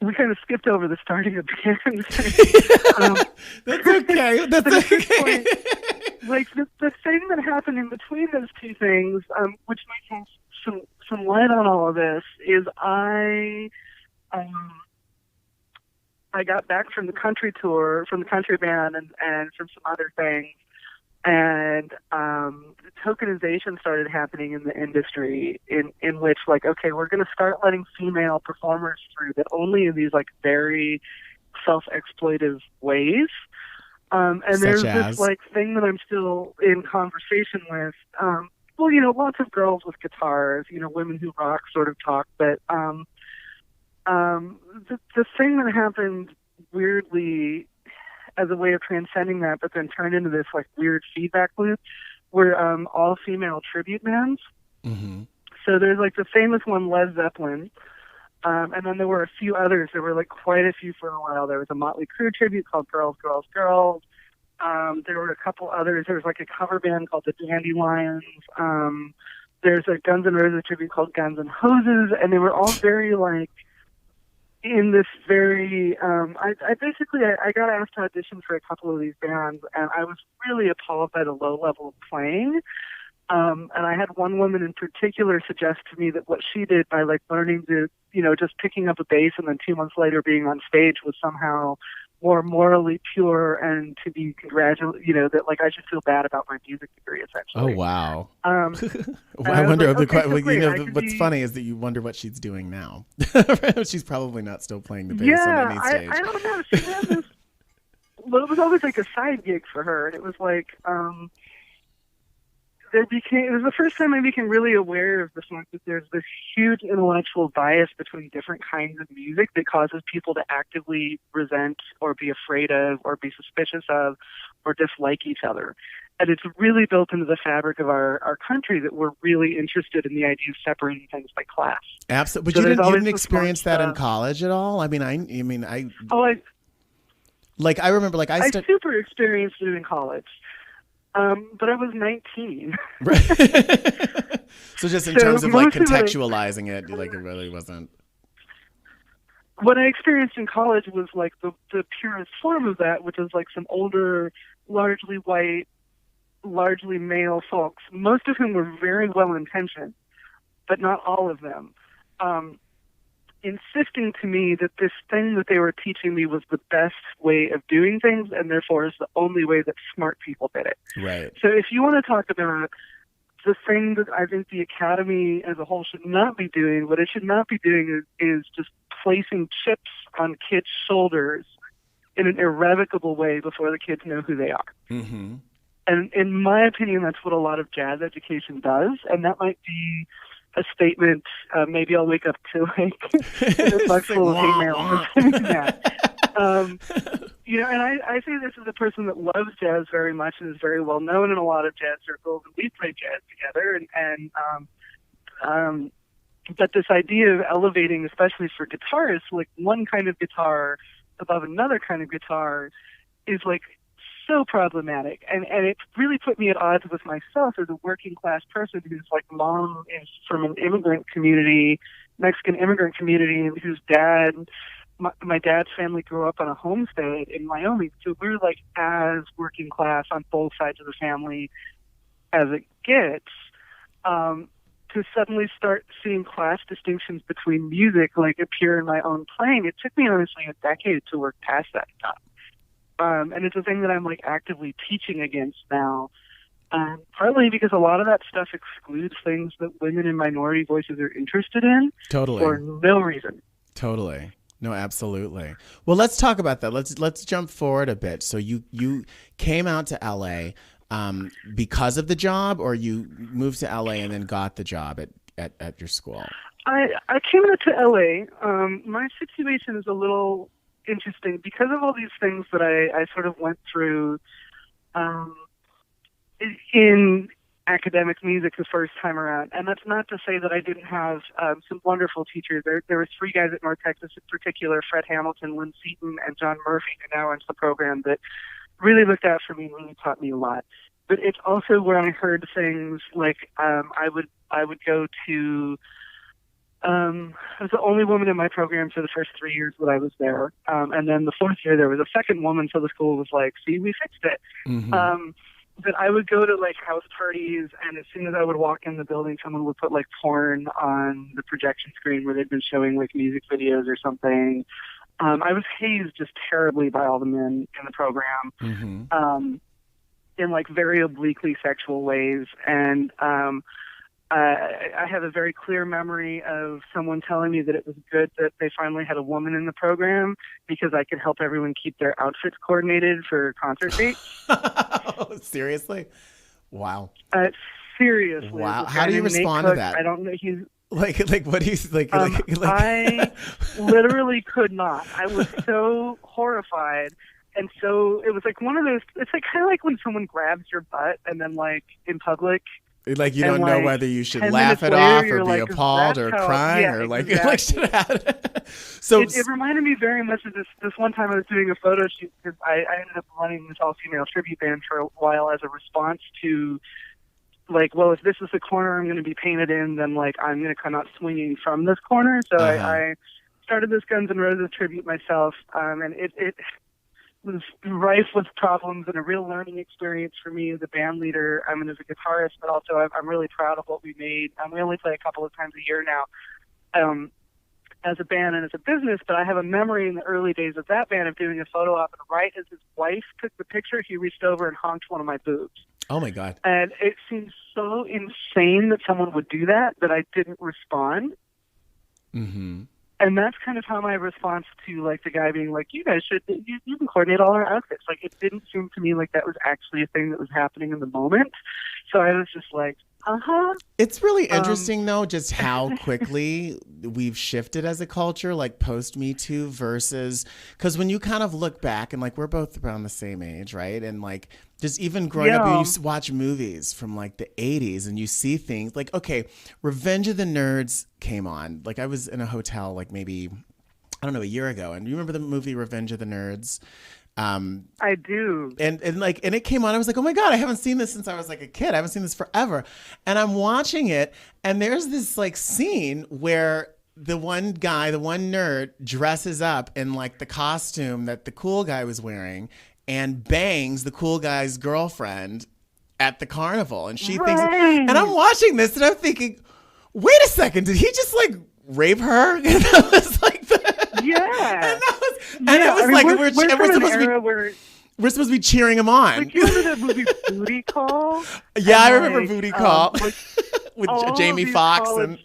we kind of skipped over the starting of bands. That's okay. That's okay. Point, like the thing that happened in between those two things, which might have some light on all of this, is I got back from the country tour, from the country band, and from some other things. And tokenization started happening in the industry in which, like, okay, we're going to start letting female performers through, but only in these, like, very self-exploitive ways. And there's this, like, thing that I'm still in conversation with. Well, lots of girls with guitars, women who rock sort of talk, but the thing that happened weirdly as a way of transcending that, but then turned into this like weird feedback loop, were all female tribute bands. Mm-hmm. So there's like the famous one, Led Zeppelin, and then there were a few others. There were like quite a few for a while. There was a Motley Crue tribute called Girls, Girls, Girls. There were a couple others. There was like a cover band called the Dandelions. There's a Guns N' Roses tribute called Guns N' Hoses, and they were all very like in this very, I got asked to audition for a couple of these bands, and I was really appalled by the low level of playing. And I had one woman in particular suggest to me that what she did by like learning to, just picking up a bass and then 2 months later being on stage was somehow more morally pure and to be congratulated, that like I should feel bad about my music degree essentially. Oh, wow. I wonder, like, what's funny is that you wonder what she's doing now. She's probably not still playing the bass on any stage. I don't know. She had this, well, it was always like a side gig for her. And it was like, it was the first time I became really aware of the fact that there's this huge intellectual bias between different kinds of music that causes people to actively resent or be afraid of or be suspicious of or dislike each other. And it's really built into the fabric of our country that we're really interested in the idea of separating things by class. Absolutely. But so you didn't experience that in college at all? I remember, I super experienced it in college. But I was 19. Right. So just in terms of like contextualizing it, like it really wasn't. What I experienced in college was like the purest form of that, which is like some older, largely white, largely male folks, most of whom were very well intentioned, but not all of them, insisting to me that this thing that they were teaching me was the best way of doing things and therefore is the only way that smart people did it. Right. So if you want to talk about the thing that I think the Academy as a whole should not be doing, what it should not be doing is just placing chips on kids' shoulders in an irrevocable way before the kids know who they are. Mm-hmm. And in my opinion, that's what a lot of jazz education does, and that might be a statement. Maybe I'll wake up to like a box full of hate mail for saying that. And I say this as a person that loves jazz very much and is very well known in a lot of jazz circles, and we play jazz together. But this idea of elevating, especially for guitarists, like one kind of guitar above another kind of guitar, is like so problematic, and it really put me at odds with myself as a working class person whose like mom is from an immigrant community, Mexican immigrant community, and whose dad, my dad's family grew up on a homestead in Wyoming. So we're like as working class on both sides of the family as gets, to suddenly start seeing class distinctions between music like appear in my own playing. It took me honestly a decade to work past that stuff. And it's a thing that I'm like actively teaching against now. Partly because a lot of that stuff excludes things that women and minority voices are interested in. Totally. For no reason. Totally. No, absolutely. Well, let's talk about that. Let's jump forward a bit. So you came out to LA because of the job, or you moved to LA and then got the job at your school? I came out to LA. My situation is a little interesting because of all these things that I sort of went through in academic music the first time around. And that's not to say that I didn't have some wonderful teachers. There were three guys at North Texas in particular, Fred Hamilton, Lynn Seaton, and John Murphy, who now runs the program, that really looked out for me and really taught me a lot. But it's also where I heard things like I would go to I was the only woman in my program for the first 3 years that I was there. And then the fourth year there was a second woman, so the school was like, see, we fixed it. Mm-hmm. But I would go to like house parties, and as soon as I would walk in the building, someone would put like porn on the projection screen where they'd been showing like music videos or something. I was hazed just terribly by all the men in the program, mm-hmm. In like very obliquely sexual ways. And I have a very clear memory of someone telling me that it was good that they finally had a woman in the program because I could help everyone keep their outfits coordinated for concert dates. Seriously? Wow. Seriously. Wow. How do you respond to that? I don't know. He's like what do you like? I literally could not. I was so horrified. And so it was like one of those, it's like kind of like when someone grabs your butt and then like in public, like you don't know whether you should laugh it off or be appalled or crying or like, exactly. So it reminded me very much of this one time I was doing a photo shoot because I ended up running this all-female tribute band for a while as a response to like, well, if this is the corner I'm going to be painted in, then like I'm going to come out swinging from this corner. So I started this Guns N' Roses tribute myself, and it was rife with problems and a real learning experience for me as a band leader. I mean, as a guitarist, but also I'm really proud of what we made. We only play a couple of times a year now as a band and as a business, but I have a memory in the early days of that band of doing a photo op, and right as his wife took the picture, he reached over and honked one of my boobs. Oh, my God. And it seems so insane that someone would do that I didn't respond. Mm-hmm. And that's kind of how my response to like the guy being like, you guys should, you can coordinate all our outfits. Like it didn't seem to me like that was actually a thing that was happening in the moment. So I was just like, It's really interesting though, just how quickly we've shifted as a culture, like post Me Too versus, because when you kind of look back and like we're both around the same age, right? And like just even growing up, you used to watch movies from like the 80s and you see things like, okay, Revenge of the Nerds came on. Like I was in a hotel like maybe, I don't know, a year ago. And you remember the movie Revenge of the Nerds? I do. And it came on. I was like, oh my God, I haven't seen this since I was like a kid. I haven't seen this forever. And I'm watching it. And there's this like scene where the one guy, the one nerd dresses up in like the costume that the cool guy was wearing and bangs the cool guy's girlfriend at the carnival. And she thinks, and I'm watching this and I'm thinking, wait a second, did he just like rape her? And I was like, yeah. And it was like we're supposed to be cheering him on. Like, you remember that movie Booty Call? Yeah, I remember Booty Call with Jamie Foxx and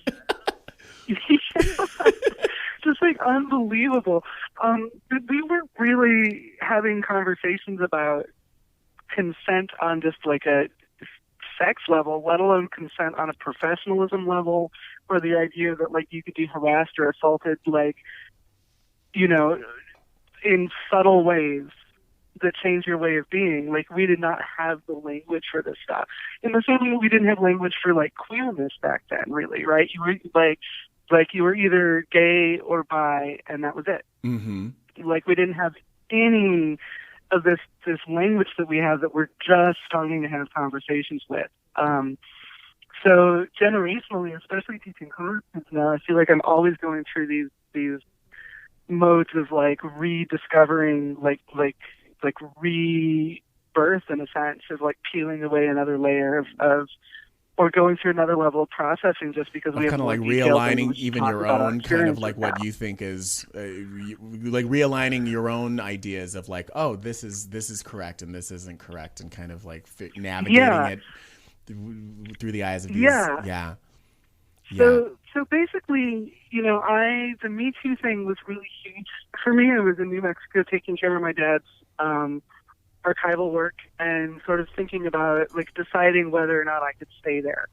just like unbelievable. We were really having conversations about consent on just like a sex level, let alone consent on a professionalism level, or the idea that like you could be harassed or assaulted, like, you know, in subtle ways that change your way of being. Like, we did not have the language for this stuff. In the same way we didn't have language for like queerness back then, really, right? You were like you were either gay or bi, and that was it. Mm-hmm. Like, we didn't have any of this language that we have that we're just starting to have conversations with. So generationally, especially teaching courses now, I feel like I'm always going through these modes of like rediscovering, like rebirth in a sense, of like peeling away another layer of or going through another level of processing just because we have kind of more like details than realigning we even talk your about our own kind of like experiences what now. you think is like realigning your own ideas of like, oh, this is correct and this isn't correct, and kind of like navigating Yeah, it through the eyes of these. yeah. Yeah. Yeah. So basically, the Me Too thing was really huge for me. I was in New Mexico taking care of my dad's archival work and sort of thinking about it, like deciding whether or not I could stay there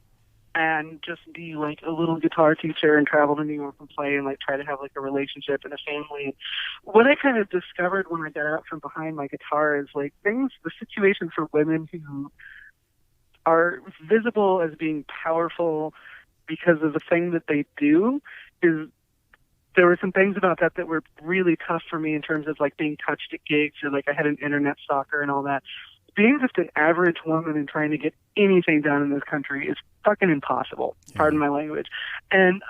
and just be like a little guitar teacher and travel to New York and play and like try to have like a relationship and a family. What I kind of discovered when I got out from behind my guitar is like the situation for women who are visible as being powerful because of the thing that they do is there were some things about that were really tough for me in terms of like being touched at gigs, or like I had an internet stalker and all that. Being just an average woman and trying to get anything done in this country is fucking impossible. Yeah. Pardon my language. And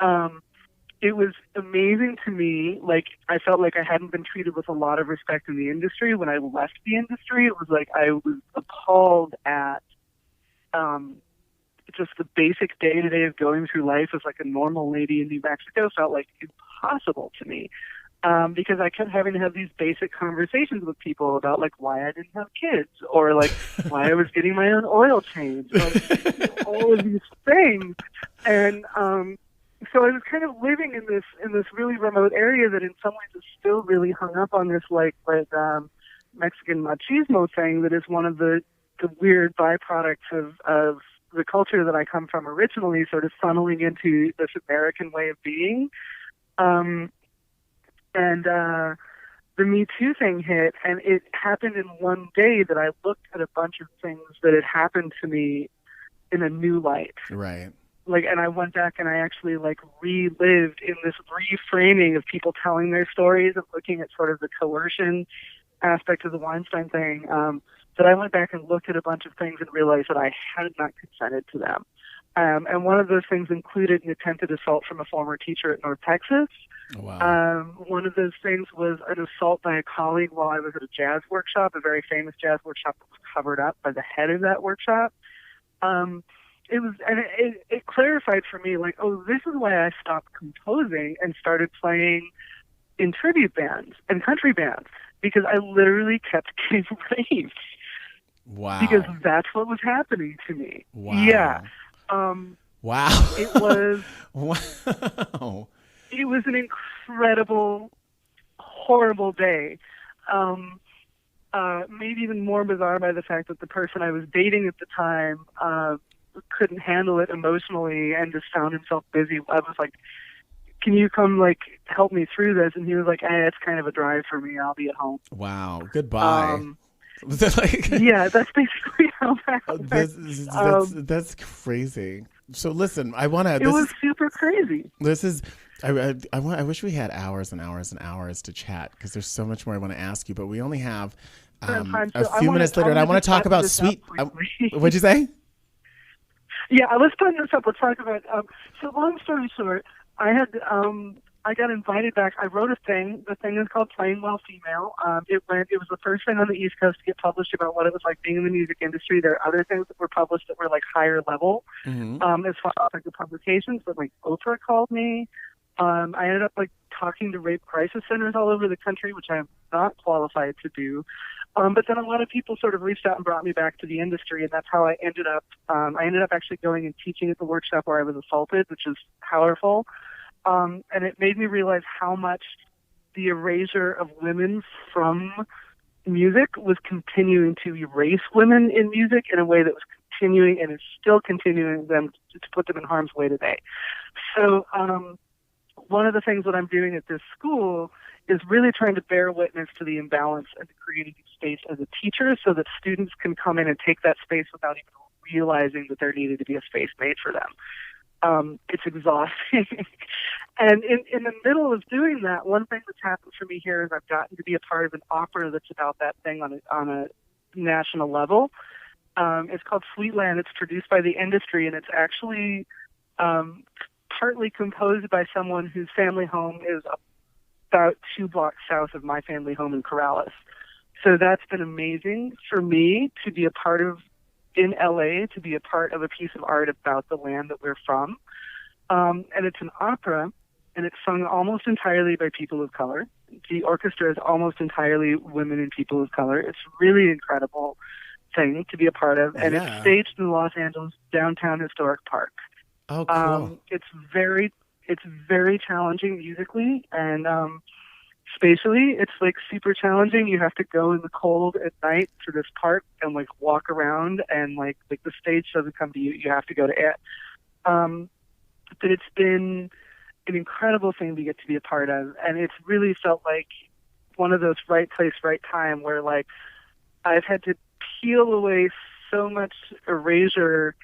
it was amazing to me. Like, I felt like I hadn't been treated with a lot of respect in the industry. When I left the industry, it was like I was appalled at just the basic day-to-day of going through life as like a normal lady in New Mexico felt like impossible to me. Because I kept having to have these basic conversations with people about like why I didn't have kids, or like why I was getting my own oil change, like all of these things. And so I was kind of living in this really remote area that in some ways is still really hung up on this like Mexican machismo thing that is one of the weird byproducts of the culture that I come from originally, sort of funneling into this American way of being. And the Me Too thing hit, and it happened in one day that I looked at a bunch of things that had happened to me in a new light. Right. Like, and I went back and I actually like relived in this reframing of people telling their stories and looking at sort of the coercion aspect of the Weinstein thing. That I went back and looked at a bunch of things and realized that I had not consented to them. And one of those things included an attempted assault from a former teacher at North Texas. Oh, wow. One of those things was an assault by a colleague while I was at a jazz workshop, a very famous jazz workshop that was covered up by the head of that workshop. It clarified for me, like, oh, this is why I stopped composing and started playing in tribute bands and country bands, because I literally kept getting raped. Wow. Because that's what was happening to me. Wow. Yeah. Wow. It was. Wow. It was an incredible, horrible day. Maybe even more bizarre by the fact that the person I was dating at the time couldn't handle it emotionally and just found himself busy. I was like, can you come like help me through this? And he was like, it's kind of a drive for me. I'll be at home. Wow. Goodbye. Yeah, that's basically how that went. That's crazy. So listen, I want to. It was super crazy. This is. I wish we had hours and hours and hours to chat, because there's so much more I want to ask you, but we only have a few minutes later, and I want to talk about sweet. What'd you say? Yeah, let's put this up. Let's talk about. So long story short, I got invited back. I wrote a thing. The thing is called Playing Well Female. It was the first thing on the East Coast to get published about what it was like being in the music industry. There are other things that were published that were like higher level, as far as like the publications. But like Oprah called me. I ended up like talking to rape crisis centers all over the country, which I'm not qualified to do. But then a lot of people sort of reached out and brought me back to the industry, and that's how I ended up. I ended up actually going and teaching at the workshop where I was assaulted, which is powerful. And it made me realize how much the erasure of women from music was continuing to erase women in music in a way that was continuing and is still continuing them to put them in harm's way today. So one of the things that I'm doing at this school is really trying to bear witness to the imbalance and to create a new space as a teacher so that students can come in and take that space without even realizing that there needed to be a space made for them. It's exhausting. And in the middle of doing that, one thing that's happened for me here is I've gotten to be a part of an opera that's about that thing on a national level. It's called Fleetland. It's produced by the industry, and it's actually partly composed by someone whose family home is about 2 blocks south of my family home in Corrales. So that's been amazing for me to be a part of in LA to be a part of a piece of art about the land that we're from. And it's an opera, and it's sung almost entirely by people of color. The orchestra is almost entirely women and people of color. It's really incredible thing to be a part of, and it's staged in the Los Angeles downtown historic park. Oh, cool. It's very challenging musically, and spatially, it's like super challenging. You have to go in the cold at night to this park and like walk around, and like the stage doesn't come to you. You have to go to it. But it's been an incredible thing to get to be a part of, and it's really felt like one of those right place, right time where like I've had to peel away so much erasure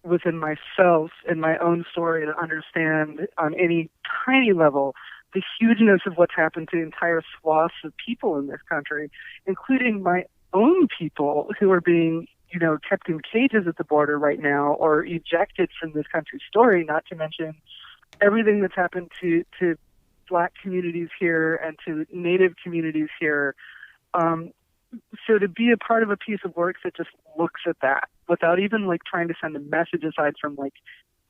within myself and my own story to understand on any tiny level the hugeness of what's happened to entire swaths of people in this country, including my own people who are being, you know, kept in cages at the border right now or ejected from this country's story, not to mention everything that's happened to Black communities here and to Native communities here. So to be a part of a piece of work that just looks at that without even like trying to send a message aside from like,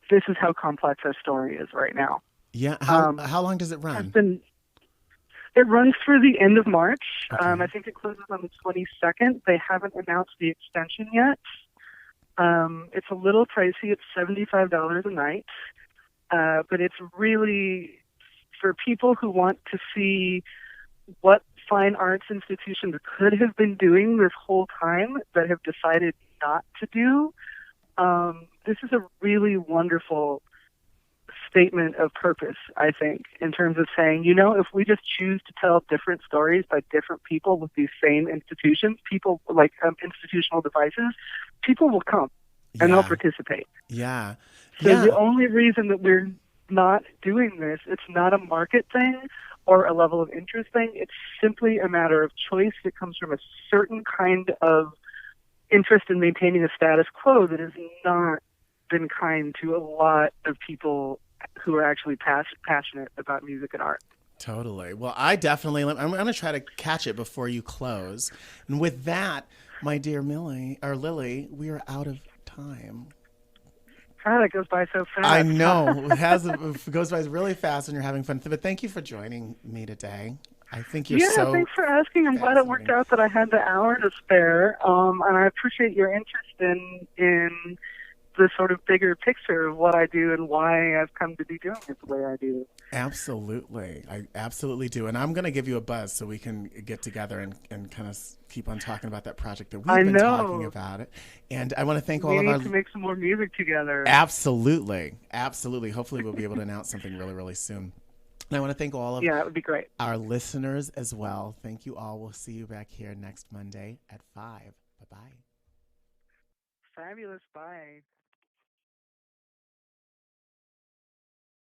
this is how complex our story is right now. Yeah. How long does it run? It runs through the end of March. Okay. I think it closes on the 22nd. They haven't announced the extension yet. It's a little pricey. It's $75 a night. But it's really for people who want to see what fine arts institutions could have been doing this whole time that have decided not to do. This is a really wonderful statement of purpose, I think, in terms of saying, you know, if we just choose to tell different stories by different people with these same institutions, people like institutional devices, people will come and they'll participate. Yeah. So the only reason that we're not doing this, it's not a market thing or a level of interest thing. It's simply a matter of choice that comes from a certain kind of interest in maintaining a status quo that has not been kind to a lot of people who are actually passionate about music and art. Totally. Well, I'm going to try to catch it before you close. And with that, my dear Lily, we are out of time. God, it goes by so fast. I know. It goes by really fast when you're having fun. But thank you for joining me today. I think you're so... Yeah, thanks for asking. I'm glad it worked out that I had the hour to spare. And I appreciate your interest in the sort of bigger picture of what I do and why I've come to be doing it the way I do. Absolutely. I absolutely do. And I'm going to give you a buzz so we can get together and kind of keep on talking about that project that we've been talking about it. And I want to thank all of our... We need to make some more music together. Absolutely. Absolutely. Hopefully we'll be able to announce something really, really soon. And I want to thank all of it would be great. Our listeners as well. Thank you all. We'll see you back here next Monday at 5. Bye-bye. Fabulous. Bye.